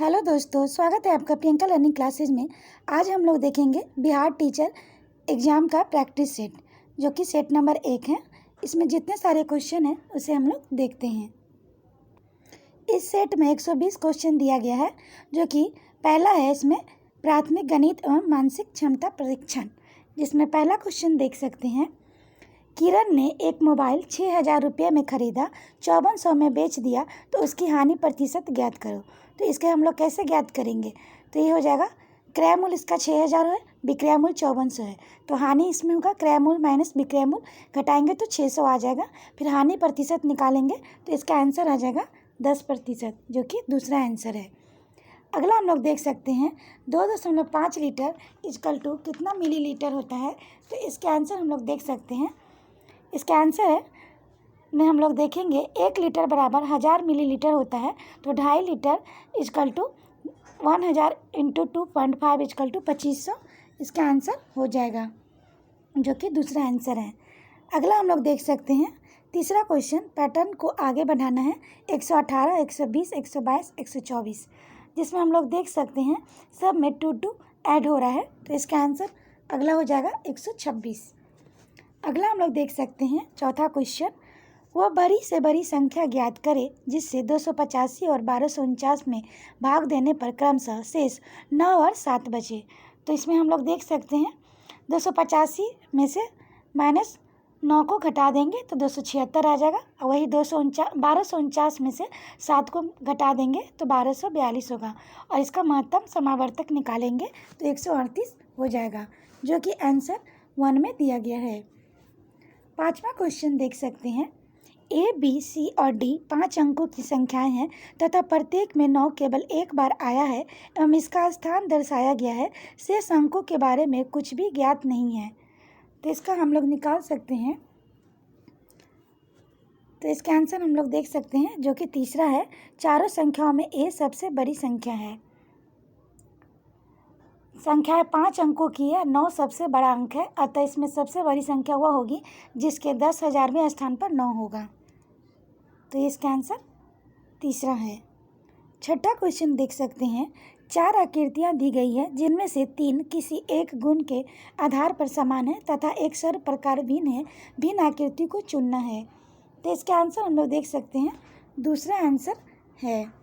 Hello दोस्तों, स्वागत है आपका प्रियंका लर्निंग क्लासेज में। आज हम लोग देखेंगे बिहार टीचर एग्ज़ाम का प्रैक्टिस सेट, जो कि सेट नंबर 1 है। इसमें जितने सारे क्वेश्चन हैं उसे हम लोग देखते हैं। इस सेट में 120 क्वेश्चन दिया गया है, जो कि पहला है इसमें प्राथमिक गणित एवं मानसिक क्षमता परीक्षण, जिसमें पहला क्वेश्चन देख सकते हैं। किरण ने एक मोबाइल 6,000 रुपये में ख़रीदा, 5400 में बेच दिया, तो उसकी हानि प्रतिशत ज्ञात करो। तो इसके हम लोग कैसे ज्ञात करेंगे? तो ये हो जाएगा, क्रय मूल्य इसका 6,000 है, विक्रय मूल्य 5400 है, तो हानि इसमें होगा क्रय मूल्य माइनस विक्रय मूल्य, घटाएंगे तो 600 आ जाएगा। फिर हानि प्रतिशत निकालेंगे तो इसका आंसर आ जाएगा 10%, जो कि दूसरा आंसर है। अगला हम लोग देख सकते हैं 2.5 लीटर इक्वल टू कितना मिलीलीटर होता है। तो इसके आंसर हम लोग देख सकते हैं। इसका आंसर है में हम लोग देखेंगे 1 लीटर बराबर 1000 मिलीलीटर होता है, तो 2.5 litre equal to 1000 into 2.5 equal to 2500 इसका आंसर हो जाएगा, जो कि दूसरा आंसर है। अगला हम लोग देख सकते हैं तीसरा क्वेश्चन, पैटर्न को आगे बढ़ाना है 118, 120, 122, 124, जिसमें हम लोग देख सकते हैं सब में 2 ऐड हो रहा है, तो इसका आंसर अगला हो जाएगा 126। अगला हम लोग देख सकते हैं चौथा क्वेश्चन, वह बड़ी से बड़ी संख्या ज्ञात करे जिससे 285 और 1249 में भाग देने पर क्रमशः शेष 9 और 7 बचे। तो इसमें हम लोग देख सकते हैं 285 में से माइनस 9 को घटा देंगे तो 276 आ जाएगा, और वही 1249 में से 7 को घटा देंगे तो 1242 होगा, और इसका महत्तम समावर्तक निकालेंगे तो 138 हो जाएगा, जो कि आंसर 1 में दिया गया है। पांचवा क्वेश्चन देख सकते हैं, ए, बी, सी और डी 5 अंकों की संख्याएं हैं तथा प्रत्येक में 9 केवल एक बार आया है एवं इसका स्थान दर्शाया गया है। शेष अंकों के बारे में कुछ भी ज्ञात नहीं है, तो इसका हम लोग निकाल सकते हैं। तो इसका आंसर हम लोग देख सकते हैं, जो कि तीसरा है। चारों संख्याओं में ए सबसे बड़ी संख्या है। संख्या 5 अंकों की है, 9 सबसे बड़ा अंक है, अतः इसमें सबसे बड़ी संख्या वह होगी जिसके 10,000वें स्थान पर 9 होगा, तो इसका आंसर तीसरा है। छठा क्वेश्चन देख सकते हैं, 4 आकृतियाँ दी गई है जिनमें से 3 किसी एक गुण के आधार पर समान है तथा एक सर्व प्रकार भिन्न है। भिन्न आकृति को चुनना है, तो इसका आंसर हम लोग देख सकते हैं दूसरा आंसर है।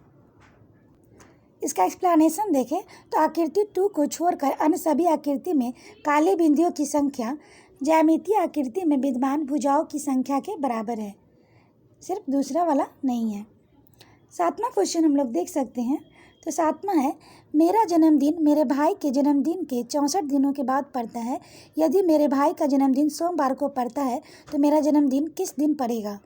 इसका एक्सप्लेनेशन देखें तो आकृति 2 को छोड़कर अन्य सभी आकृति में काली बिंदुओं की संख्या ज्यामितीय आकृति में विद्यमान भुजाओं की संख्या के बराबर है, सिर्फ दूसरा वाला नहीं है। सातवां क्वेश्चन हम लोग देख सकते हैं, तो सातवां है, मेरा जन्मदिन मेरे भाई के जन्मदिन के 64 दिनों के बाद पड़ता है। यदि मेरे भाई का जन्मदिन सोमवार को पड़ता है तो मेरा जन्मदिन किस दिन पड़ेगा?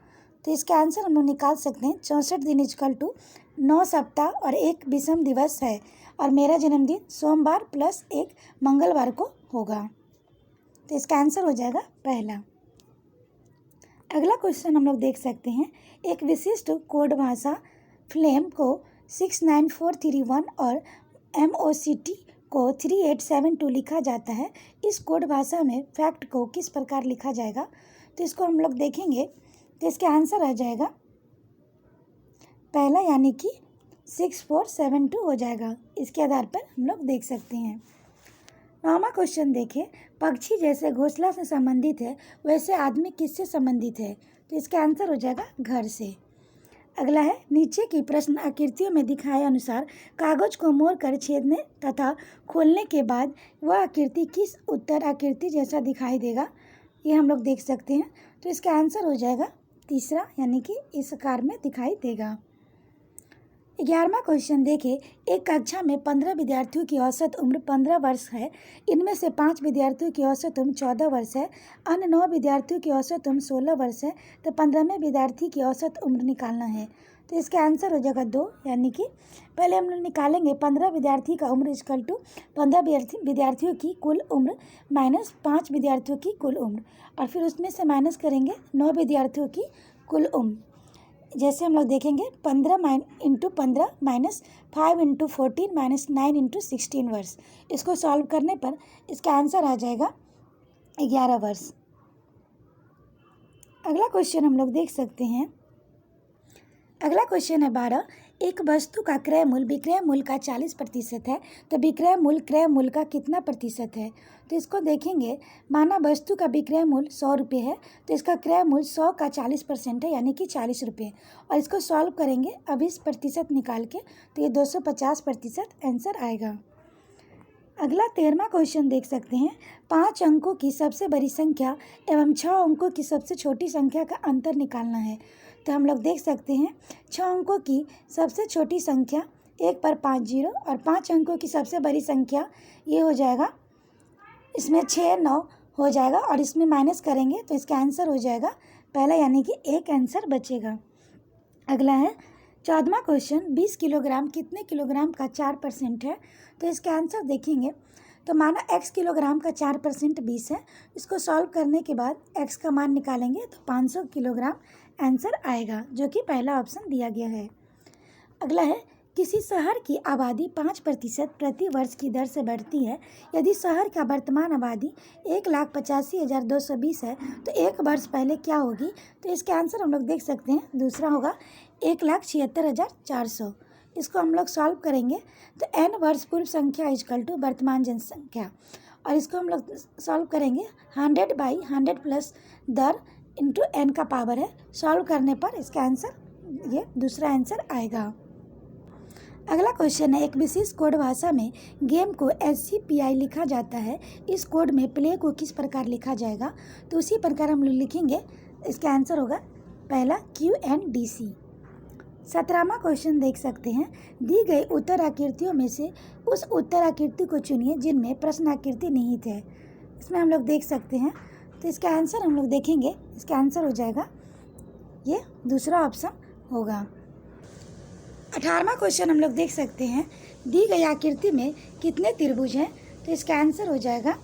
तो इसका आंसर हम लोग निकाल सकते हैं। 64 दिन इक्वल टू 9 सप्ताह और 1 विषम दिवस है, और मेरा जन्मदिन सोमवार प्लस 1 मंगलवार को होगा, तो इसका आंसर हो जाएगा पहला। अगला क्वेश्चन हम लोग देख सकते हैं, एक विशिष्ट कोड भाषा फ्लेम को 69431 और MOCT को 3872 लिखा जाता है। इस कोड भाषा में फैक्ट को किस प्रकार लिखा जाएगा? तो इसको हम लोग देखेंगे, तो इसके आंसर आ जाएगा पहला, यानी कि 6472 हो जाएगा। इसके आधार पर हम लोग देख सकते हैं। 9वां क्वेश्चन देखिए, पक्षी जैसे घोंसला से संबंधित है वैसे आदमी किससे संबंधित है? तो इसका आंसर हो जाएगा घर से। अगला है, नीचे की प्रश्न आकृतियों में दिखाए अनुसार कागज को मोड़कर छेदने तथा खोलने के बाद वह आकृति किस उत्तर आकृति जैसा दिखाई देगा? ये हम लोग देख सकते हैं, तो इसका आंसर हो जाएगा तीसरा, यानी कि इस आकार में दिखाई देगा। 11वां क्वेश्चन देखिए, एक कक्षा में 15 विद्यार्थियों की औसत उम्र 15 वर्ष है। इनमें से 5 विद्यार्थियों की औसत उम्र 14 वर्ष है, अन्य 9 विद्यार्थियों की औसत उम्र 16 वर्ष है, तो 15वें विद्यार्थी की औसत उम्र निकालना है। तो इसका आंसर हो जाएगा 2, यानी कि पहले हम लोग निकालेंगे 15 विद्यार्थी का उम्र इक्वल टू 15 विद्यार्थियों की कुल उम्र माइनस 5 विद्यार्थियों की कुल उम्र, और फिर उसमें से माइनस करेंगे 9 विद्यार्थियों की कुल उम्र। जैसे हम लोग देखेंगे 15 into 15 minus 5 into 14 minus 9 into 16 वर्ष। इसको सॉल्व करने पर इसका आंसर आ जाएगा 11 वर्ष। अगला क्वेश्चन हम लोग देख सकते हैं, अगला क्वेश्चन है 12, एक वस्तु का क्रय मूल्य विक्रय मूल्य का 40% है तो विक्रय मूल्य क्रय मूल्य का कितना प्रतिशत है। तो इसको देखेंगे, माना वस्तु का विक्रय मूल्य 100 रुपये है तो इसका क्रय मूल्य 100 का 40% है यानी कि 40 रुपये। और इसको सॉल्व करेंगे अब 20% निकाल के तो ये 250% आंसर आएगा। अगला 13वां क्वेश्चन देख सकते हैं। 5 अंकों की सबसे बड़ी संख्या एवं 6 अंकों की सबसे छोटी संख्या का अंतर निकालना है। तो हम लोग देख सकते हैं 6 अंकों की सबसे छोटी संख्या 1 पर 5 जीरो और 5 अंकों की सबसे बड़ी संख्या ये हो जाएगा, इसमें 6 9 हो जाएगा और इसमें माइनस करेंगे तो इसका आंसर हो जाएगा पहला यानी कि एक आंसर बचेगा। अगला है 14वां क्वेश्चन। 20 किलोग्राम कितने किलोग्राम का 4% है। तो इसका आंसर देखेंगे तो माना x किलोग्राम का 4% 20 है। इसको सॉल्व करने के बाद x का मान निकालेंगे तो 500 किलोग्राम आंसर आएगा, जो कि पहला ऑप्शन दिया गया है। अगला है किसी शहर की आबादी 5% प्रति वर्ष की दर से बढ़ती है। यदि शहर का वर्तमान आबादी 1,85,220 है तो एक वर्ष पहले क्या होगी। तो इसका आंसर हम लोग देख सकते हैं, दूसरा होगा 1,76,400। इसको हम लोग सॉल्व करेंगे तो n वर्ष पूर्व संख्या इक्वल टू वर्तमान जनसंख्या, और इसको हम लोग सॉल्व करेंगे 100/100 प्लस दर इंटू n का पावर है। सॉल्व करने पर इसका आंसर ये दूसरा आंसर आएगा। अगला क्वेश्चन है, एक विशेष कोड भाषा में गेम को SCPI लिखा जाता है। इस कोड में प्ले को किस प्रकार लिखा जाएगा। तो उसी प्रकार हम लोग लिखेंगे, इसका आंसर होगा पहला QNDC। 17वां क्वेश्चन देख सकते हैं। दी गई उत्तर आकृतियों में से उस उत्तर आकृति को चुनिए जिनमें प्रश्न आकृति निहित है। इसमें हम लोग देख सकते हैं तो इसका आंसर हम लोग देखेंगे, इसका आंसर हो जाएगा ये दूसरा ऑप्शन होगा। 18वां क्वेश्चन हम लोग देख सकते हैं। दी गई आकृति में कितने त्रिभुज हैं। तो इसका आंसर हो जाएगा,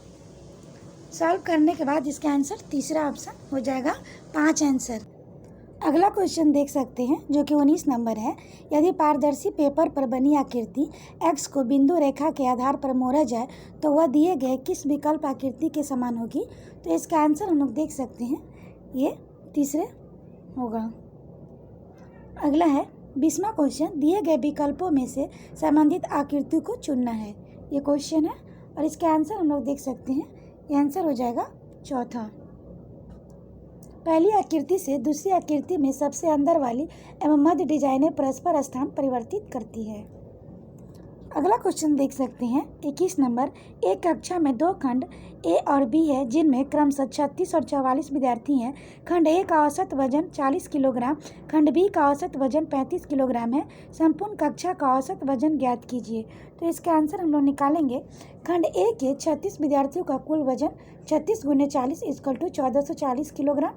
सॉल्व करने के बाद इसका आंसर तीसरा ऑप्शन हो जाएगा 5 आंसर। अगला क्वेश्चन देख सकते हैं जो कि 19 नंबर है। यदि पारदर्शी पेपर पर बनी आकृति x को बिंदु रेखा के आधार पर मोड़ा जाए तो वह दिए गए किस विकल्प आकृति के समान होगी। तो इसका आंसर हम लोग देख सकते हैं, ये तीसरे होगा। अगला है 20वां क्वेश्चन। दिए गए विकल्पों में से संबंधित आकृति को चुनना है, ये क्वेश्चन है और इसका आंसर हम लोग देख सकते हैं, ये आंसर हो जाएगा चौथा। पहली आकृति से दूसरी आकृति में सबसे अंदर वाली एवं मध्य डिजाइनें परस्पर स्थान परिवर्तित करती है। अगला क्वेश्चन देख सकते हैं 21 नंबर। एक कक्षा में 2 खंड ए और बी है जिनमें क्रमशः 36 और 44 विद्यार्थी हैं। खंड ए का औसत वजन 40 किलोग्राम, खंड बी का औसत वजन 35 किलोग्राम है। संपूर्ण कक्षा का औसत वजन ज्ञात कीजिए। तो इसका आंसर हम लोग निकालेंगे। खंड ए के 36 विद्यार्थियों का कुल वजन 36 × 40 = 1440 किलोग्राम।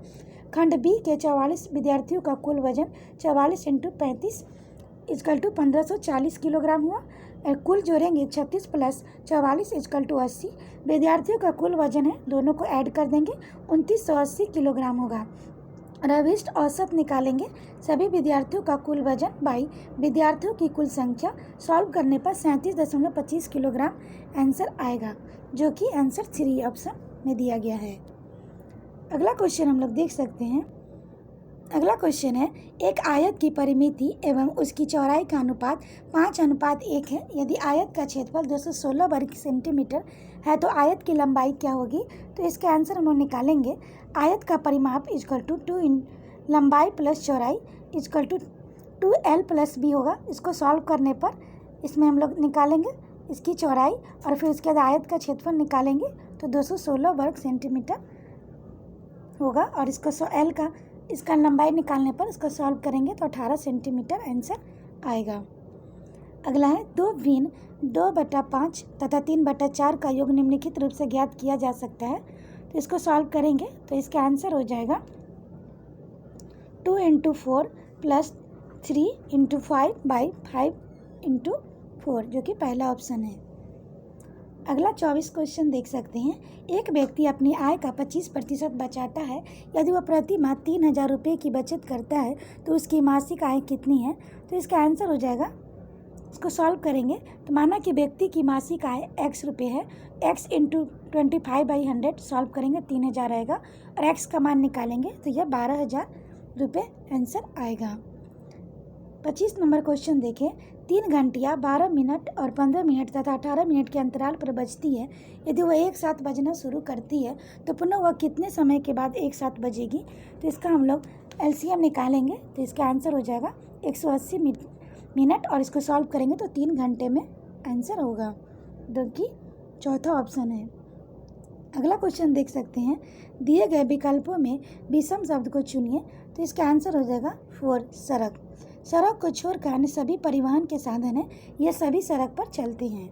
खंड बी के 44 विद्यार्थियों का कुल वजन 44 × 35 = 1540 किलोग्राम हुआ। कुल जोड़ेंगे 36 + 44 = 80। विद्यार्थियों का कुल वजन है, दोनों को ऐड कर देंगे 2980 किलोग्राम होगा। और अभिष्ट औसत निकालेंगे। सभी विद्यार्थियों का कुल वजन बाई विद्यार्थियों की कुल संख्या, सॉल्व करने पर 37.25 किलोग्राम आंसर आएगा, जो कि आंसर 3 ऑप्शन में दिया गया है। अगला क्वेश्चन हम लोग देख सकते हैं। अगला क्वेश्चन है, एक आयत की परिमिति एवं उसकी चौड़ाई का अनुपात 5:1 है। यदि आयत का क्षेत्रफल 216 वर्ग सेंटीमीटर है तो आयत की लंबाई क्या होगी। तो इसका आंसर हम लोग निकालेंगे। आयत का परिमाप = 2 लंबाई प्लस चौड़ाई = 2L + B होगा। इसको सॉल्व करने पर इसमें हम लोग निकालेंगे इसकी चौड़ाई और फिर उसके बाद आयत का क्षेत्रफल निकालेंगे तो 216 वर्ग सेंटीमीटर होगा। और इसको L का इसका लंबाई निकालने पर इसको सॉल्व करेंगे तो 18 सेंटीमीटर आंसर आएगा। अगला है 2 भिन्न 2/5 तथा 3/4 का योग निम्नलिखित रूप से ज्ञात किया जा सकता है। तो इसको सॉल्व करेंगे तो इसका आंसर हो जाएगा 2 × 4 + 3 × 5/5 × 4, जो कि पहला ऑप्शन है। अगला 24 क्वेश्चन देख सकते हैं। एक व्यक्ति अपनी आय का 25% बचाता है। यदि वह प्रति माह 3000 रुपये की बचत करता है तो उसकी मासिक आय कितनी है। तो इसका आंसर हो जाएगा, इसको सॉल्व करेंगे तो माना कि व्यक्ति की मासिक आय x रुपये है, x × 25/100 सॉल्व करेंगे 3000 आएगा और x का मान निकालेंगे तो यह 12000 रुपये आंसर आएगा। 25 नंबर क्वेश्चन देखें। 3 घंटियाँ 12 मिनट और 15 मिनट तथा 18 मिनट के अंतराल पर बजती है। यदि वह एक साथ बजना शुरू करती है तो पुनः वह कितने समय के बाद एक साथ बजेगी? तो इसका हम लोग एलसीएम निकालेंगे तो इसका आंसर हो जाएगा 180 मिनट और इसको सॉल्व करेंगे तो 3 घंटे में आंसर होगा, जो कि चौथा ऑप्शन है। अगला क्वेश्चन देख सकते हैं। दिए गए विकल्पों में विषम शब्द को चुनिए तो इसका आंसर हो जाएगा 4 सड़क। सड़क को छोड़कर अन्य सभी परिवहन के साधन हैं, ये सभी सड़क पर चलते हैं।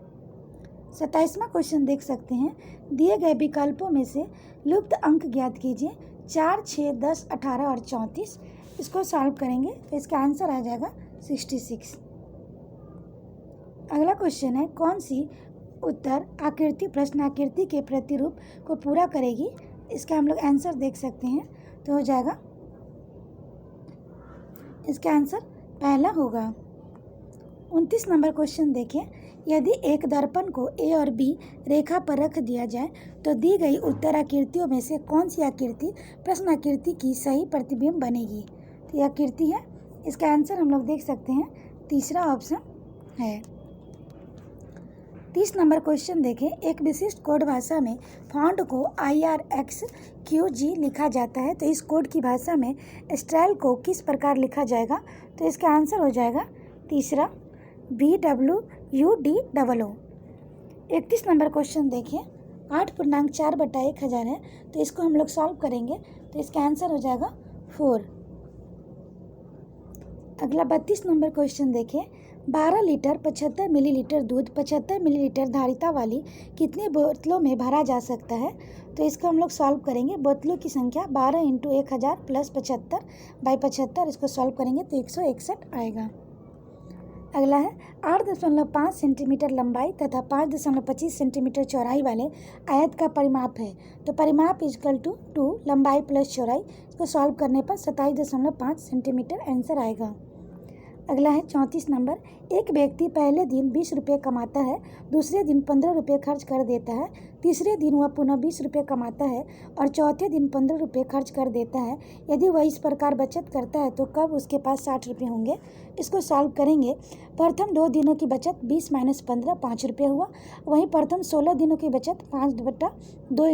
27वां क्वेश्चन देख सकते हैं। दिए गए विकल्पों में से लुप्त अंक ज्ञात कीजिए। 4, 6, 10, 18 और 34। इसको सॉल्व करेंगे तो इसका आंसर आ जाएगा 66। अगला क्वेश्चन है, कौन सी उत्तर आकृति प्रश्नाकृति के प्रतिरूप को पूरा करेगी? इसका हम लोग आंसर देख सकते हैं तो हो जाएगा, इसका आंसर पहला होगा। 29 नंबर क्वेश्चन देखें। यदि एक दर्पण को ए और बी रेखा पर रख दिया जाए तो दी गई उत्तर आकृतियों में से कौन सी आकृति प्रश्न आकृति की सही प्रतिबिंब बनेगी? तो यह आकृति है, इसका आंसर हम लोग देख सकते हैं तीसरा ऑप्शन है। 30 नंबर क्वेश्चन देखें। एक विशिष्ट कोड भाषा में फॉन्ट को IRXQG लिखा जाता है तो इस कोड की भाषा में स्टाइल को किस प्रकार लिखा जाएगा? तो इसका आंसर हो जाएगा तीसरा BWUDOO। 31 नंबर क्वेश्चन देखिए। 8.4/1000 है तो इसको हम लोग सॉल्व करेंगे तो इसका आंसर हो जाएगा 4। अगला 32 नंबर क्वेश्चन देखिए। 12 लीटर 75 मिलीलीटर दूध 75 मिलीलीटर धारिता वाली कितनी बोतलों में भरा जा सकता है? तो इसको हम लोग सॉल्व करेंगे। बोतलों की संख्या 12 × 1000 + 75/75, इसको सॉल्व करेंगे तो 161 आएगा। अगला है 8.5 सेंटीमीटर लंबाई तथा 5.25 सेंटीमीटर चौड़ाई वाले आयत का परिमाप है तो परिमाप = 2 लंबाई + चौड़ाई। इसको सॉल्व करने पर 27.5 सेंटीमीटर आंसर आएगा। अगला है 34 नंबर। एक व्यक्ति पहले दिन 20 रुपये कमाता है, दूसरे दिन 15 रुपये खर्च कर देता है, तीसरे दिन वह पुनः 20 रुपये कमाता है और चौथे दिन 15 रुपये खर्च कर देता है। यदि वह इस प्रकार बचत करता है तो कब उसके पास 60 रुपये होंगे? इसको सॉल्व करेंगे। प्रथम 2 दिनों की बचत 20 - 15 5 रुपये हुआ। वहीं प्रथम 16 दिनों की बचत 5/2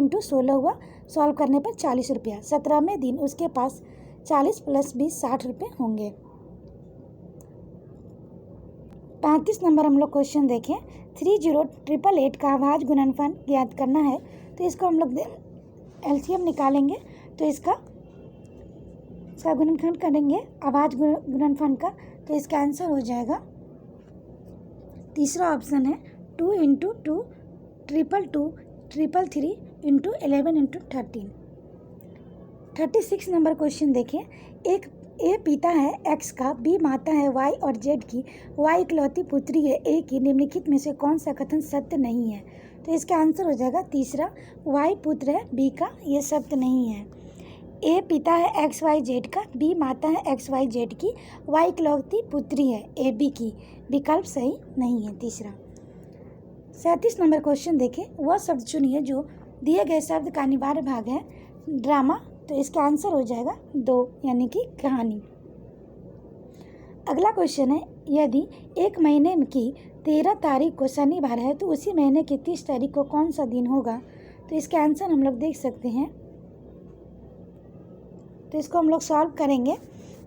× 16 हुआ। सॉल्व करने पर 40 रुपया। 17वें दिन उसके पास 40 + 20 60 रुपये होंगे। 35 नंबर हम लोग क्वेश्चन देखें। 30888 का आभाज्य गुणनफल ज्ञात करना है तो इसको हम लोग एलसीएम निकालेंगे तो इसका गुणनफल करेंगे आभाज्य गुणनफल का तो इसका आंसर हो जाएगा तीसरा ऑप्शन है 2 × 2 222 333 × 11 × 13। 36 नंबर क्वेश्चन देखें। एक ए पिता है एक्स का, बी माता है वाई और जेड की, वाई इकलौती पुत्री है ए की, निम्नलिखित में से कौन सा कथन सत्य नहीं है? तो इसका आंसर हो जाएगा तीसरा, वाई पुत्र है बी का, ये सत्य नहीं है। ए पिता है एक्स वाई जेड का, बी माता है एक्स वाई जेड की, वाई इकलौती पुत्री है ए बी की, विकल्प सही नहीं है तीसरा। 37 नंबर क्वेश्चन देखें। वह शब्द चुनिए जो दिए गए शब्द का अनिवार्य भाग है। ड्रामा, तो इसका आंसर हो जाएगा 2 यानी कि कहानी। अगला क्वेश्चन है, यदि एक महीने की 13 तारीख को शनिवार है तो उसी महीने की 30 तारीख को कौन सा दिन होगा? तो इसका आंसर हम लोग देख सकते हैं तो इसको हम लोग सॉल्व करेंगे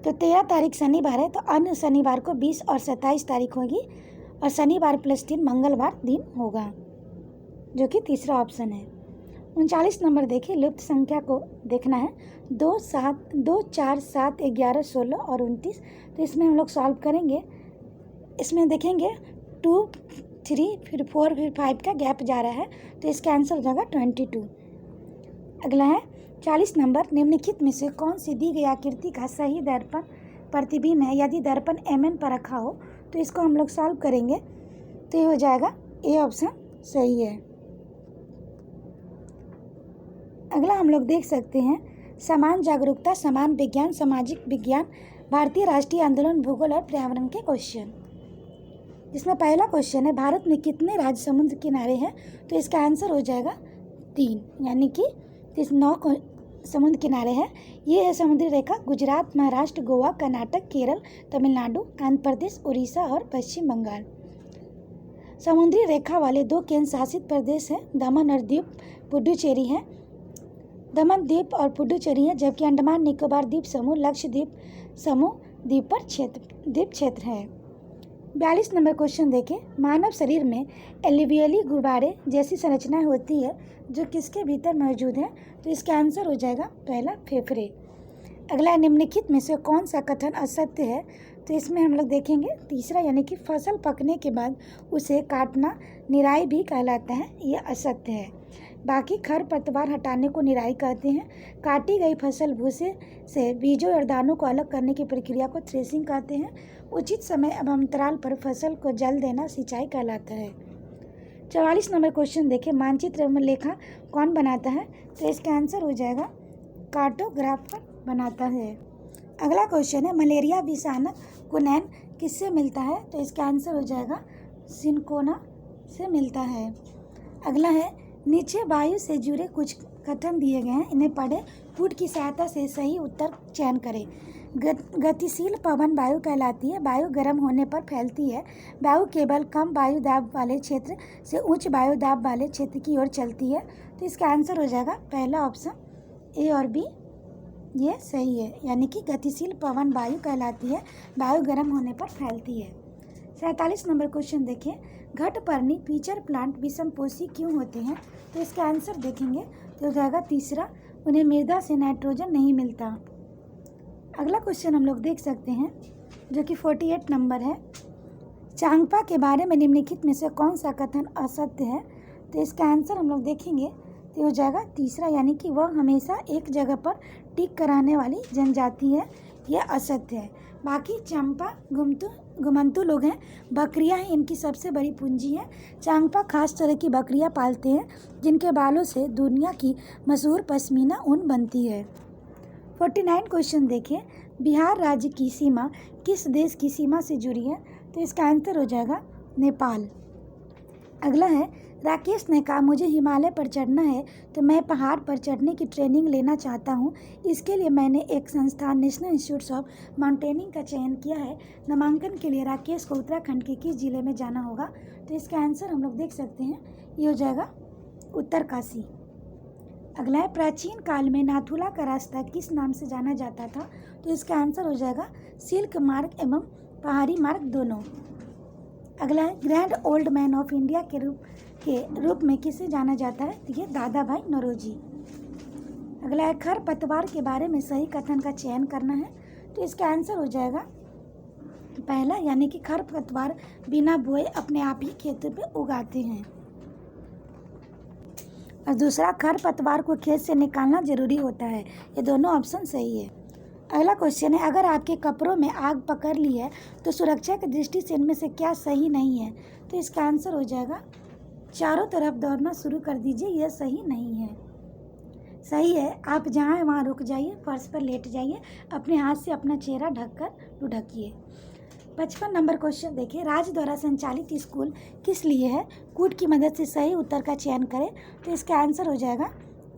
तो 13 तारीख शनिवार है तो अन्य शनिवार को 20 और 27 तारीख होगी और शनिवार +3 मंगलवार दिन होगा, जो कि तीसरा ऑप्शन है। 39 नंबर देखिए। लुप्त संख्या को देखना है। 2, 4, 7, 11, 16 और 29। तो इसमें हम लोग सॉल्व करेंगे। इसमें देखेंगे 2, 3 फिर 4 फिर 5 का गैप जा रहा है तो इसका आंसर हो जाएगा 22। अगला है 40 नंबर। निम्नलिखित में से कौन सी दी गई आकृति का सही दर्पण प्रतिबिंब है? यदि दर्पण MN पर रखा हो तो इसको हम लोग सॉल्व करेंगे तो ये हो जाएगा ए ऑप्शन सही है। अगला हम लोग देख सकते हैं समान जागरूकता, समान विज्ञान, सामाजिक विज्ञान, भारतीय राष्ट्रीय आंदोलन, भूगोल और पर्यावरण के क्वेश्चन। जिसमें पहला क्वेश्चन है, भारत में कितने राज्य समुद्र किनारे हैं? तो इसका आंसर हो जाएगा 3 यानी कि 9 समुद्र किनारे है। ये है समुद्री रेखा गुजरात, महाराष्ट्र, गोवा, कर्नाटक, केरल, तमिलनाडु, आंध्र प्रदेश, उड़ीसा और पश्चिम बंगाल। समुद्री रेखा वाले 2 केंद्र शासित प्रदेश हैं, दमन और द्वीप पुडुचेरी है। दमन द्वीप और पुडुचेरी है, जबकि अंडमान निकोबार द्वीप समूह, लक्षद्वीप समूह द्वीप क्षेत्र है। 42 नंबर क्वेश्चन देखें। मानव शरीर में एल्वियोली गुब्बारे जैसी संरचनाएं होती है जो किसके भीतर मौजूद है? तो इसका आंसर हो जाएगा पहला फेफड़े। अगला, निम्नलिखित में से कौन सा कथन असत्य है? तो इसमें हम लोग देखेंगे तीसरा, यानी कि फसल पकने के बाद उसे काटना निराई भी कहलाता है, ये असत्य है। बाकी खरपतवार हटाने को निराई कहते हैं। काटी गई फसल भूसे से बीजों और दानों को अलग करने की प्रक्रिया को थ्रेसिंग कहते हैं। उचित समय एवं अंतराल पर फसल को जल देना सिंचाई कहलाता है। 44 नंबर क्वेश्चन देखें। मानचित्र एवं लेखा कौन बनाता है? तो इसका आंसर हो जाएगा कार्टोग्राफर बनाता है। अगला क्वेश्चन है, मलेरिया विषाणु कुनैन किससे मिलता है? तो इसका आंसर हो जाएगा सिनकोना से मिलता है। अगला है, नीचे वायु से जुड़े कुछ कथन दिए गए हैं, इन्हें पढ़े, कूट की सहायता से सही उत्तर चयन करें। गतिशील पवन वायु कहलाती है। वायु गर्म होने पर फैलती है। वायु केवल कम वायु दाब वाले क्षेत्र से उच्च वायु दाब वाले क्षेत्र की ओर चलती है। तो इसका आंसर हो जाएगा पहला ऑप्शन ए और बी, ये सही है, यानी कि गतिशील पवन वायु कहलाती है, वायु गर्म होने पर फैलती है। 47 नंबर क्वेश्चन देखें। घटपर्णी पीचर प्लांट विषमपोषी क्यों होते हैं? तो इसका आंसर देखेंगे तो हो जाएगा तीसरा, उन्हें मृदा से नाइट्रोजन नहीं मिलता। अगला क्वेश्चन हम लोग देख सकते हैं जो कि 48 नंबर है। चांगपा के बारे में निम्नलिखित में से कौन सा कथन असत्य है? तो इसका आंसर हम लोग देखेंगे तो हो जाएगा तीसरा, यानी कि वह हमेशा एक जगह पर टिक कर रहने वाली जनजाति है, यह असत्य है। बाकी चंपा घुमंतु लोग हैं, बकरियां हैं, इनकी सबसे बड़ी पूंजी है। चांगपा खास तरह की बकरियां पालते हैं जिनके बालों से दुनिया की मशहूर पश्मीना ऊन बनती है। 49 क्वेश्चन देखें। बिहार राज्य की सीमा किस देश की सीमा से जुड़ी है? तो इसका आंसर हो जाएगा नेपाल। अगला है, राकेश ने कहा मुझे हिमालय पर चढ़ना है तो मैं पहाड़ पर चढ़ने की ट्रेनिंग लेना चाहता हूँ। इसके लिए मैंने एक संस्थान नेशनल इंस्टीट्यूट ऑफ माउंटेनिंग का चयन किया है। नामांकन के लिए राकेश को उत्तराखंड के किस जिले में जाना होगा? तो इसका आंसर हम लोग देख सकते हैं, ये हो जाएगा उत्तरकाशी। अगला है, प्राचीन काल में नाथुला का रास्ता किस नाम से जाना जाता था? तो इसका आंसर हो जाएगा सिल्क मार्ग एवं पहाड़ी मार्ग दोनों। अगला है, grand old man of India के रूप में किसे जाना जाता है? तो ये दादा भाई नौरोजी। अगला है, खरपतवार के बारे में सही कथन का चयन करना है। तो इसका आंसर हो जाएगा पहला, यानी कि खरपतवार बिना बोए अपने आप ही खेतों पे उगाते हैं। और दूसरा, खरपतवार को खेत से निकालना जरूरी होता है। ये दोनों ऑप्शन सही है। अगला क्वेश्चन है, अगर आपके कपड़ों में आग पकड़ ली है तो सुरक्षा की दृष्टि से इनमें से क्या सही नहीं है? तो इसका आंसर हो जाएगा चारों तरफ दौड़ना शुरू कर दीजिए, यह सही नहीं है। सही है, आप जहाँ हैं वहाँ रुक जाइए, फर्श पर लेट जाइए, अपने हाथ से अपना चेहरा ढककर ढकिए। 55 नंबर क्वेश्चन देखिए। राज्य द्वारा संचालित स्कूल किस लिए है? कूट की मदद से सही उत्तर का चयन करें। तो इसका आंसर हो जाएगा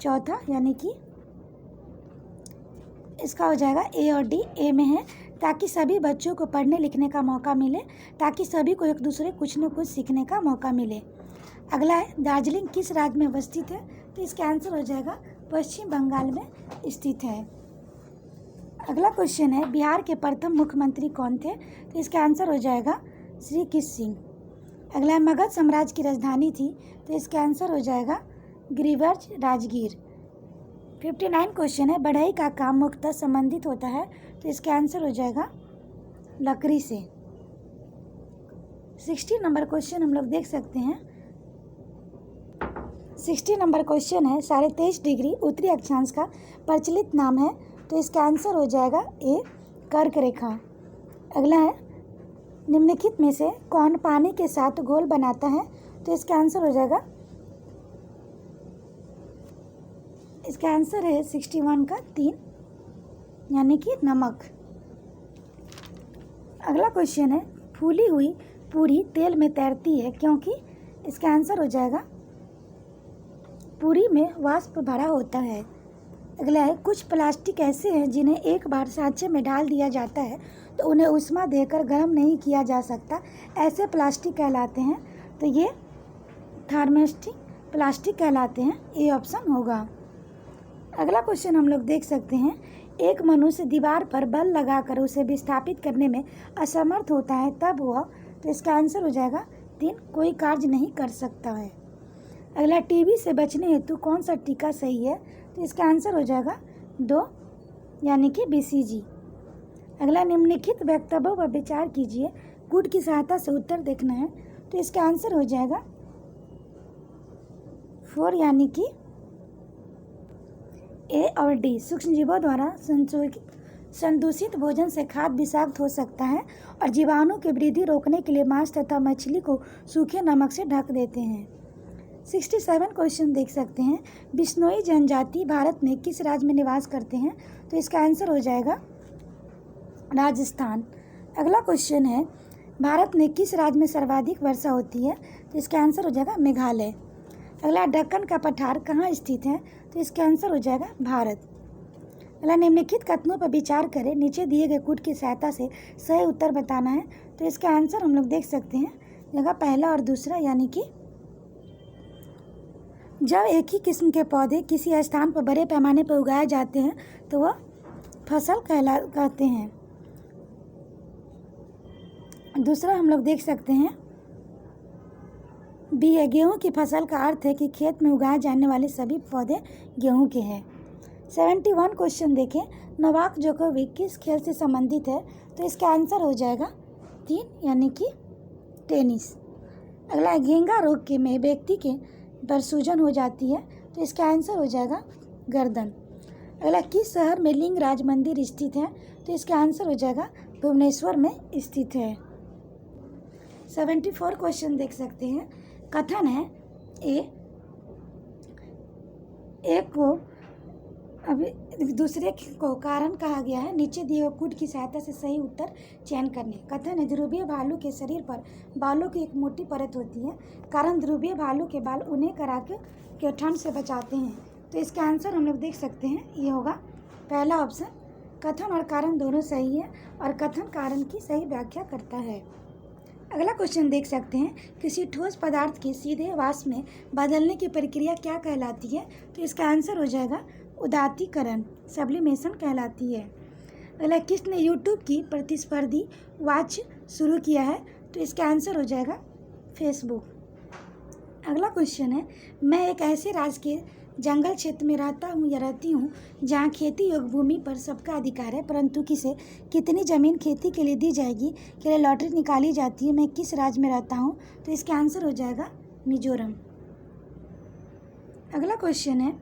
चौथा, यानी कि इसका हो जाएगा ए और डी। ए में है ताकि सभी बच्चों को पढ़ने लिखने का मौका मिले, ताकि सभी को एक दूसरे कुछ न कुछ सीखने का मौका मिले। अगला है, दार्जिलिंग किस राज्य में अवस्थित है? तो इसका आंसर हो जाएगा पश्चिम बंगाल में स्थित है। अगला क्वेश्चन है, बिहार के प्रथम मुख्यमंत्री कौन थे? तो इसका आंसर हो जाएगा श्री कृष्ण सिंह। अगला है, मगध साम्राज्य की राजधानी थी। तो इसका आंसर हो जाएगा गिरिवर्ज राजगीर। 59 क्वेश्चन है, बढ़ई का काम मुख्यतः संबंधित होता है। तो इसका आंसर हो जाएगा लकड़ी से। 60 नंबर क्वेश्चन हम लोग देख सकते हैं। 60 नंबर क्वेश्चन है, 23.5 डिग्री उत्तरी अक्षांश का प्रचलित नाम है। तो इसका आंसर हो जाएगा ए, कर्क रेखा। अगला है, निम्नलिखित में से कौन पानी के साथ घोल बनाता है? तो इसका आंसर हो जाएगा, इसका आंसर है 61 का 3, यानी कि नमक। अगला क्वेश्चन है, फूली हुई पूरी तेल में तैरती है क्योंकि? इसका आंसर हो जाएगा पूरी में वाष्प भरा होता है। अगला है कुछ प्लास्टिक ऐसे हैं जिन्हें एक बार सांचे में डाल दिया जाता है तो उन्हें ऊष्मा देकर गर्म नहीं किया जा सकता, ऐसे प्लास्टिक कहलाते हैं। तो ये थर्मोस्टेटिक प्लास्टिक कहलाते हैं, ये ऑप्शन होगा। अगला क्वेश्चन हम लोग देख सकते हैं, एक मनुष्य दीवार पर बल लगाकर उसे विस्थापित करने में असमर्थ होता है तब वह, तो इसका आंसर हो जाएगा 3, कोई कार्य नहीं कर सकता है। अगला टीबी से बचने हेतु कौन सा टीका सही है, तो इसका आंसर हो जाएगा 2 यानी कि BCG। अगला निम्नलिखित वक्तव्यों पर विचार कीजिए, गुड की सहायता से उत्तर देखना है, तो इसका आंसर हो जाएगा 4 यानी कि A और D। सूक्ष्मजीवों द्वारा संदूषित भोजन से खाद्य विषाक्त हो सकता है और जीवाणु की वृद्धि रोकने के लिए मांस तथा मछली को सूखे नमक से ढक देते हैं। 67 क्वेश्चन देख सकते हैं, बिश्नोई जनजाति भारत में किस राज्य में निवास करते हैं, तो इसका आंसर हो जाएगा राजस्थान। अगला क्वेश्चन है, भारत में किस राज्य में सर्वाधिक वर्षा होती है, तो इसका आंसर हो जाएगा मेघालय। अगला दक्कन का पठार कहाँ स्थित है, तो इसका आंसर हो जाएगा भारत। अगला निम्नलिखित कथनों पर विचार करें, नीचे दिए गए कूट की सहायता से सही उत्तर बताना है, तो इसका आंसर हम लोग देख सकते हैं जगह पहला और दूसरा, यानी कि जब एक ही किस्म के पौधे किसी स्थान पर बड़े पैमाने पर उगाए जाते हैं तो वह फसल कहते हैं। दूसरा हम लोग देख सकते हैं बी है, गेहूं की फसल का अर्थ है कि खेत में उगाए जाने वाले सभी पौधे गेहूं के हैं। 71 क्वेश्चन देखें, नोवाक जोकोविक किस खेल से संबंधित है, तो इसका आंसर हो जाएगा 3 यानी कि टेनिस। अगला घेंगा रोग के में व्यक्ति के पर सूजन हो जाती है, तो इसका आंसर हो जाएगा गर्दन। अगला किस शहर में लिंगराज मंदिर स्थित है, तो इसका आंसर हो जाएगा भुवनेश्वर में स्थित है। 74 क्वेश्चन देख सकते हैं, कथन है एक को अभी दूसरे को कारण कहा गया है, नीचे दिए हुए कूट की सहायता से सही उत्तर चयन करने। कथन है ध्रुवीय भालू के शरीर पर बालों की एक मोटी परत होती है, कारण ध्रुवीय भालू के बाल उन्हें करा के ठंड से बचाते हैं, तो इसका आंसर हम लोग देख सकते हैं, ये होगा पहला ऑप्शन। कथन और कारण दोनों सही है और कथन कारण की सही व्याख्या करता है। अगला क्वेश्चन देख सकते हैं, किसी ठोस पदार्थ के सीधे वाष्प में बदलने की प्रक्रिया क्या कहलाती है, तो इसका आंसर हो जाएगा उदात्तीकरण, सब्लिमेशन कहलाती है। अगला किसने यूट्यूब की प्रतिस्पर्धी वॉच शुरू किया है, तो इसका आंसर हो जाएगा फेसबुक। अगला क्वेश्चन है, मैं एक ऐसे राज्य के जंगल क्षेत्र में रहता हूँ या रहती हूँ जहाँ खेती योग्य भूमि पर सबका अधिकार है, परंतु किसे कितनी ज़मीन खेती के लिए दी जाएगी के लिए लॉटरी निकाली जाती है, मैं किस राज्य में रहता हूँ, तो इसका आंसर हो जाएगा मिजोरम। अगला क्वेश्चन है,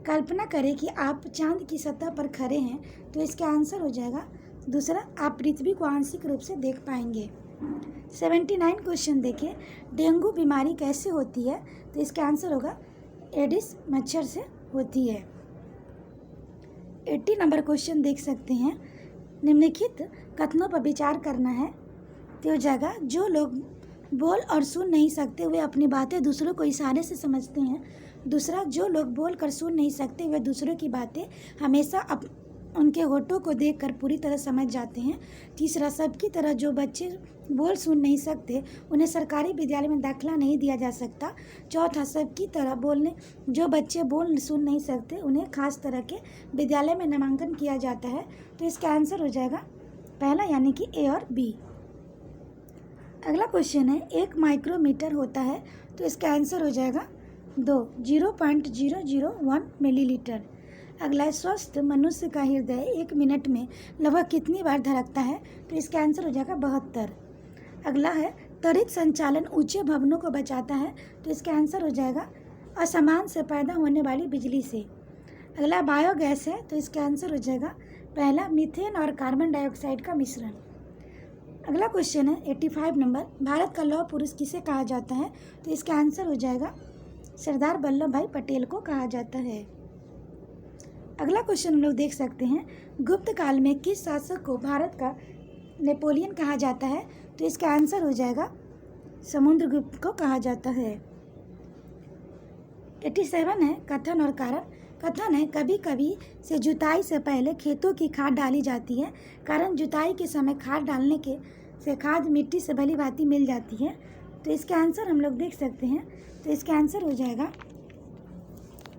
कल्पना करें कि आप चांद की सतह पर खड़े हैं, तो इसका आंसर हो जाएगा दूसरा, आप पृथ्वी को आंशिक रूप से देख पाएंगे। 79 क्वेश्चन देखें, डेंगू बीमारी कैसे होती है, तो इसका आंसर होगा एडिस मच्छर से होती है। 80 नंबर क्वेश्चन देख सकते हैं, निम्नलिखित कथनों पर विचार करना है, तो जगह जो लोग बोल और सुन नहीं सकते वे अपनी बातें दूसरों को इशारे से समझते हैं। दूसरा, जो लोग बोल कर सुन नहीं सकते वे दूसरों की बातें हमेशा उनके होठों को देखकर पूरी तरह समझ जाते हैं। तीसरा, सबकी तरह जो बच्चे बोल सुन नहीं सकते उन्हें सरकारी विद्यालय में दाखिला नहीं दिया जा सकता। चौथा, सबकी तरह जो बच्चे बोल सुन नहीं सकते उन्हें खास तरह के विद्यालय में नामांकन किया जाता है, तो इसका आंसर हो जाएगा पहला यानी कि ए और बी। अगला क्वेश्चन है, 1 माइक्रोमीटर होता है, तो इसका आंसर हो जाएगा 0.001 मिलीलीटर। अगला, स्वस्थ मनुष्य का हृदय 1 मिनट में लगभग कितनी बार धड़कता है, तो इसका आंसर हो जाएगा 72। अगला है, त्वरित संचालन ऊंचे भवनों को बचाता है, तो इसका आंसर हो जाएगा असमान से पैदा होने वाली बिजली से। अगला बायोगैस है, तो इसका आंसर हो जाएगा पहला, मीथेन और कार्बन डाइऑक्साइड का मिश्रण। अगला क्वेश्चन है 85 नंबर, भारत का लौह पुरुष किसे कहा जाता है, तो इसका आंसर हो जाएगा सरदार वल्लभ भाई पटेल को कहा जाता है। अगला क्वेश्चन हम लोग देख सकते हैं, गुप्त काल में किस शासक को भारत का नेपोलियन कहा जाता है, तो इसका आंसर हो जाएगा समुद्रगुप्त को कहा जाता है। 87 है, कथन और कारण कथन है कभी कभी से जुताई से पहले खेतों की खाद डाली जाती है, कारण जुताई के समय खाद डालने के से खाद मिट्टी से भली भांति मिल जाती है। तो इसके आंसर हम लोग देख सकते हैं। तो इसका आंसर हो जाएगा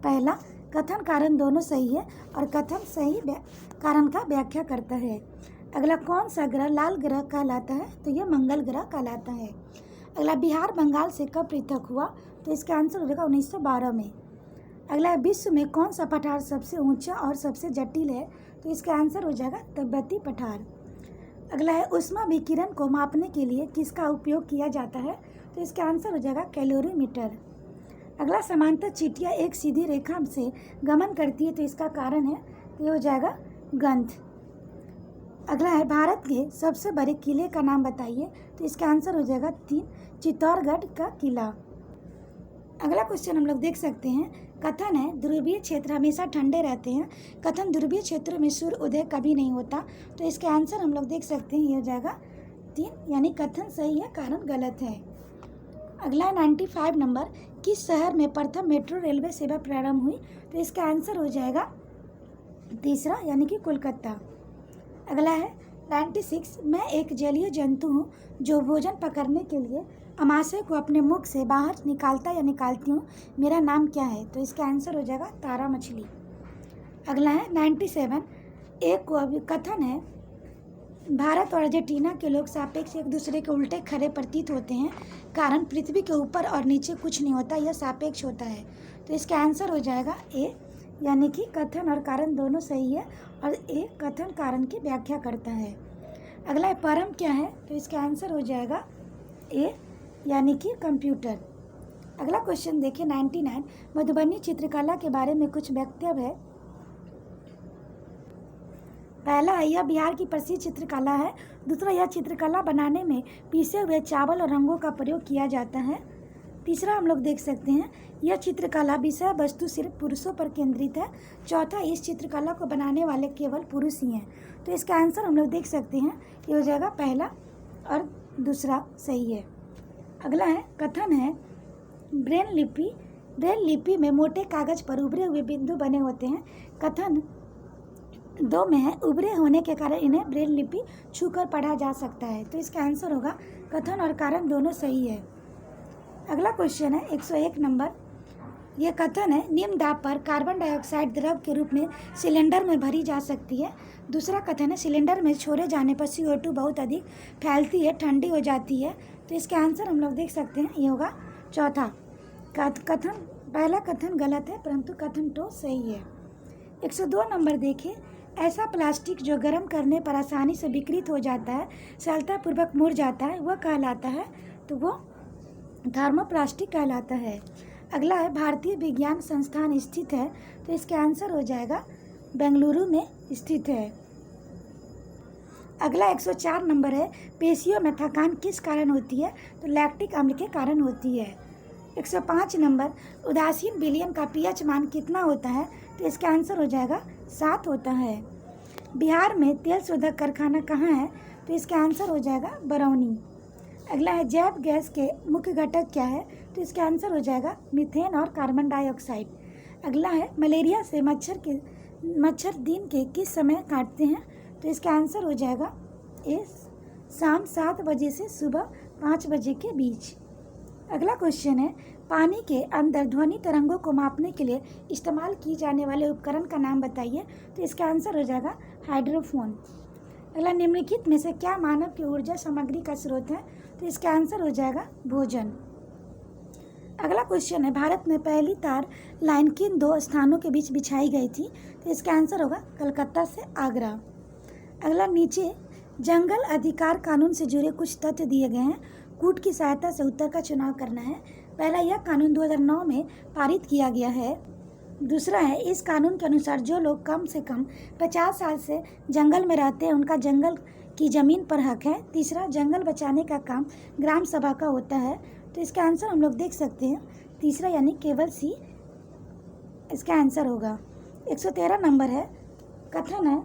पहला, कथन कारण दोनों सही है और कथन सही कारण का व्याख्या करता है। अगला, कौन सा ग्रह लाल ग्रह कहलाता है? तो यह मंगल ग्रह कहलाता है। अगला, बिहार बंगाल से कब पृथक हुआ? तो इसका आंसर हो जाएगा 1912 में। अगला, विश्व में कौन सा पठार सबसे ऊंचा और सबसे जटिल है? तो इसका आंसर हो जाएगा तिब्बती पठार। अगला है, ऊष्मा विकिरण को मापने के लिए किसका उपयोग किया जाता है? तो इसका आंसर हो जाएगा कैलोरीमीटर। अगला, समांतर चींटियाँ एक सीधी रेखा से गमन करती है, तो इसका कारण है, तो ये हो जाएगा गंध। अगला है, भारत के सबसे बड़े किले का नाम बताइए। तो इसका आंसर हो जाएगा 3, चित्तौड़गढ़ का किला। अगला क्वेश्चन हम लोग देख सकते हैं। कथन है ध्रुवीय क्षेत्र हमेशा ठंडे रहते हैं। कथन ध्रुवीय क्षेत्रों में सूर्य उदय कभी नहीं होता। तो इसके आंसर हम लोग देख सकते हैं, ये हो जाएगा 3, यानी कथन सही है, कारण गलत है। अगला 95 नंबर, किस शहर में प्रथम मेट्रो रेलवे सेवा प्रारंभ हुई? तो इसका आंसर हो जाएगा तीसरा, यानी कि कोलकाता। अगला है 96, मैं एक जलीय जंतु हूँ जो भोजन पकड़ने के लिए अमाशय को अपने मुख से बाहर निकालता या निकालती हूँ, मेरा नाम क्या है? तो इसका आंसर हो जाएगा तारा मछली। अगला है 97, एक कथन है भारत और अर्जेंटीना के लोग सापेक्ष एक दूसरे के उल्टे खड़े प्रतीत होते हैं, कारण पृथ्वी के ऊपर और नीचे कुछ नहीं होता, यह सापेक्ष होता है। तो इसका आंसर हो जाएगा ए, यानी कि कथन और कारण दोनों सही है और ए कथन कारण की व्याख्या करता है। अगला परम क्या है? तो इसका आंसर हो जाएगा ए, यानी कि कंप्यूटर। अगला क्वेश्चन देखिए 99, मधुबनी चित्रकला के बारे में कुछ वक्तव्य है। पहला है, यह बिहार की प्रसिद्ध चित्रकला है। दूसरा, यह चित्रकला बनाने में पीसे हुए चावल और रंगों का प्रयोग किया जाता है। तीसरा हम लोग देख सकते हैं, यह चित्रकला विषय वस्तु सिर्फ पुरुषों पर केंद्रित है। चौथा, इस चित्रकला को बनाने वाले केवल पुरुष ही हैं। तो इसका आंसर हम लोग देख सकते हैं, ये हो जाएगा पहला और दूसरा सही है। अगला है, कथन है ब्रेल लिपि में मोटे कागज पर उभरे हुए बिंदु बने होते हैं। कथन 2 में है, उभरे होने के कारण इन्हें ब्रेल लिपि छूकर पढ़ा जा सकता है। तो इसका आंसर होगा कथन और कारण दोनों सही है। अगला क्वेश्चन है 101 नंबर, यह कथन है निम्न दाब पर कार्बन डाइऑक्साइड द्रव के रूप में सिलेंडर में भरी जा सकती है। दूसरा कथन है सिलेंडर में छोड़े जाने पर CO2 बहुत अधिक फैलती है, ठंडी हो जाती है। तो इसके आंसर हम लोग देख सकते हैं, ये होगा चौथा। कथन पहला कथन गलत है, परंतु कथन तो सही है। 102 नंबर देखिए, ऐसा प्लास्टिक जो गर्म करने पर आसानी से विकृत हो जाता है, सरलतापूर्वक मुड़ जाता है, वह कहलाता है, तो वो थर्मोप्लास्टिक कहलाता है। अगला है, भारतीय विज्ञान संस्थान स्थित है। तो इसके आंसर हो जाएगा बेंगलुरु में स्थित है। अगला 104 नंबर है, पेशियों में थकान किस कारण होती है? तो लैक्टिक अम्ल के कारण होती है। 105 नंबर, उदासीन विलयन का pH मान कितना होता है? तो इसका आंसर हो जाएगा 7 होता है। बिहार में तेल शोधक कारखाना कहाँ है? तो इसका आंसर हो जाएगा बरौनी। अगला है, जैव गैस के मुख्य घटक क्या है? तो इसका आंसर हो जाएगा मीथेन और कार्बन डाइऑक्साइड। अगला है, मलेरिया से मच्छर दिन के किस समय काटते हैं? तो इसका आंसर हो जाएगा ए, शाम 7 बजे से सुबह 5 बजे के बीच। अगला क्वेश्चन है, पानी के अंदर ध्वनि तरंगों को मापने के लिए इस्तेमाल की जाने वाले उपकरण का नाम बताइए। तो इसका आंसर हो जाएगा हाइड्रोफोन। अगला, निम्नलिखित में से क्या मानव की ऊर्जा सामग्री का स्रोत है? तो इसका आंसर हो जाएगा भोजन। अगला क्वेश्चन है, भारत में पहली तार लाइन किन 2 स्थानों के बीच बिछाई गई थी? तो इसका आंसर होगा कलकत्ता से आगरा। अगला, नीचे जंगल अधिकार कानून से जुड़े कुछ तथ्य दिए गए हैं, कूट की सहायता से उत्तर का चुनाव करना है। पहला, यह कानून 2009 में पारित किया गया है। दूसरा है, इस कानून के अनुसार जो लोग कम से कम 50 साल से जंगल में रहते हैं, उनका जंगल की ज़मीन पर हक है। तीसरा, जंगल बचाने का काम ग्राम सभा का होता है। तो इसका आंसर हम लोग देख सकते हैं, तीसरा, यानी केवल सी इसका आंसर होगा। 113 नंबर है, कथन है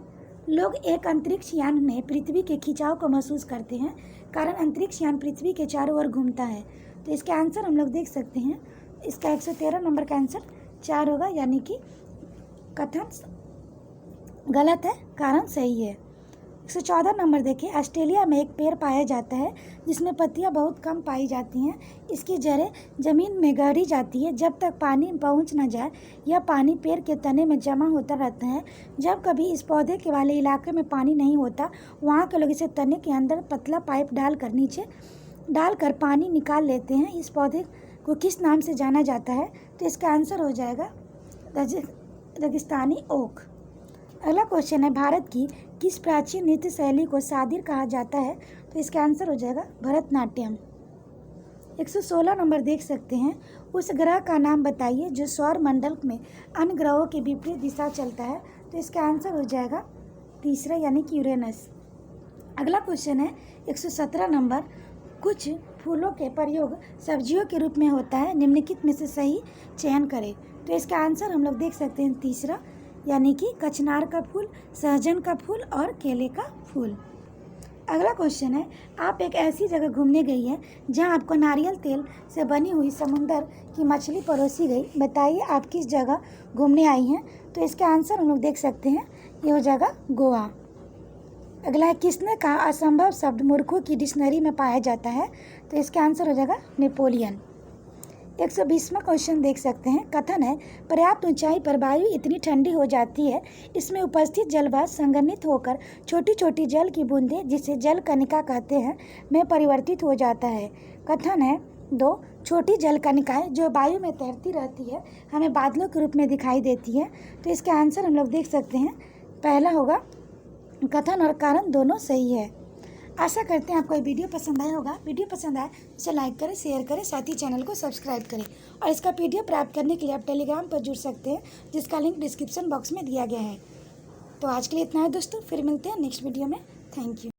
लोग एक अंतरिक्ष यान में पृथ्वी के खिंचाव को महसूस करते हैं, कारण अंतरिक्ष यान पृथ्वी के चारों ओर घूमता है। तो इसका आंसर हम लोग देख सकते हैं, इसका 113 नंबर का आंसर 4 होगा, यानी कि कथन गलत है, कारण सही है। 114 नंबर देखिए, ऑस्ट्रेलिया में एक पेड़ पाया जाता है जिसमें पत्तियां बहुत कम पाई जाती हैं। इसकी जड़ें ज़मीन में गहरी जाती है जब तक पानी पहुंच न जाए। यह पानी पेड़ के तने में जमा होता रहता है। जब कभी इस पौधे के वाले इलाके में पानी नहीं होता, वहाँ के लोग इसे तने के अंदर पतला पाइप डालकर नीचे डालकर पानी निकाल लेते हैं। इस पौधे को किस नाम से जाना जाता है? तो इसका आंसर हो जाएगा रेगिस्तानी ओक। अगला क्वेश्चन है, भारत की किस प्राचीन नृत्य शैली को सादिर कहा जाता है? तो इसका आंसर हो जाएगा भरतनाट्यम। 116 नंबर देख सकते हैं, उस ग्रह का नाम बताइए जो सौर मंडल में अन्य ग्रहों के विपरीत दिशा चलता है। तो इसका आंसर हो जाएगा तीसरा यानी कि यूरेनस। अगला क्वेश्चन है 117 नंबर, कुछ फूलों के प्रयोग सब्जियों के रूप में होता है, निम्नलिखित में से सही चयन करें। तो इसका आंसर हम लोग देख सकते हैं तीसरा यानी कि कचनार का फूल, सहजन का फूल और केले का फूल। अगला क्वेश्चन है, आप एक ऐसी जगह घूमने गई हैं जहां आपको नारियल तेल से बनी हुई समुंदर की मछली परोसी गई। बताइए आप किस जगह घूमने आई हैं? तो इसका आंसर हम लोग देख सकते हैं, ये हो जाएगा गोवा। अगला है, किसने कहा असंभव शब्द मूर्खों की डिक्शनरी में पाया जाता है? तो इसका आंसर हो जाएगा नेपोलियन। 120वां क्वेश्चन देख सकते हैं, कथन है, पर्याप्त ऊंचाई पर वायु इतनी ठंडी हो जाती है इसमें उपस्थित जलवाष्प संघनित होकर छोटी छोटी जल की बूंदें, जिसे जल कणिका कहते हैं, में परिवर्तित हो जाता है। कथन है 2, छोटी जल कणिकाएं जो वायु में तैरती रहती है हमें बादलों के रूप में दिखाई देती है। तो इसका आंसर हम लोग देख सकते हैं, पहला होगा। कथन और कारण दोनों सही है। आशा करते हैं आपको ये वीडियो पसंद आया होगा। वीडियो पसंद आए तो इसे लाइक करें, शेयर करें, साथ ही चैनल को सब्सक्राइब करें। और इसका PDF प्राप्त करने के लिए आप टेलीग्राम पर जुड़ सकते हैं, जिसका लिंक डिस्क्रिप्शन बॉक्स में दिया गया है। तो आज के लिए इतना है दोस्तों, फिर मिलते हैं नेक्स्ट वीडियो में। Thank you.